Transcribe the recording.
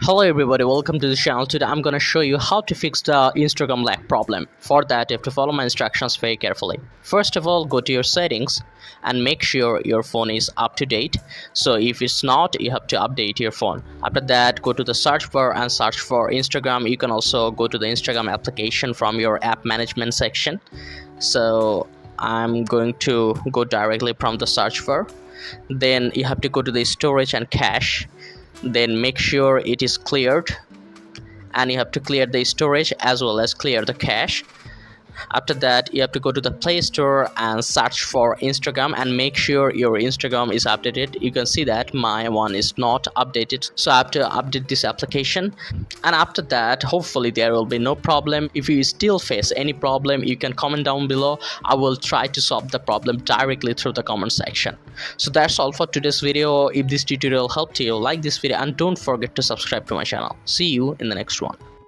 Hello everybody, welcome to the channel. Today I'm gonna show you how to fix the Instagram lag problem. For that you have to follow my instructions very carefully. First of all, go to your settings and make sure your phone is up to date. So if it's not, you have to update your phone. After that, go to the search bar and search for Instagram. You can also go to the Instagram application from your app management section. So I'm going to go directly from the search bar. Then you have to go to the storage and cache. Then make sure it is cleared, and you have to clear the storage as well as clear the cache. After that, you have to go to the Play Store and search for Instagram and make sure your Instagram is updated. You can see that my one is not updated, so I have to update this application. And after that, hopefully there will be no problem. If you still face any problem, you can comment down below. I will try to solve the problem directly through the comment section. So that's all for today's video. If this tutorial helped you, like this video and don't forget to subscribe to my channel. See you in the next one.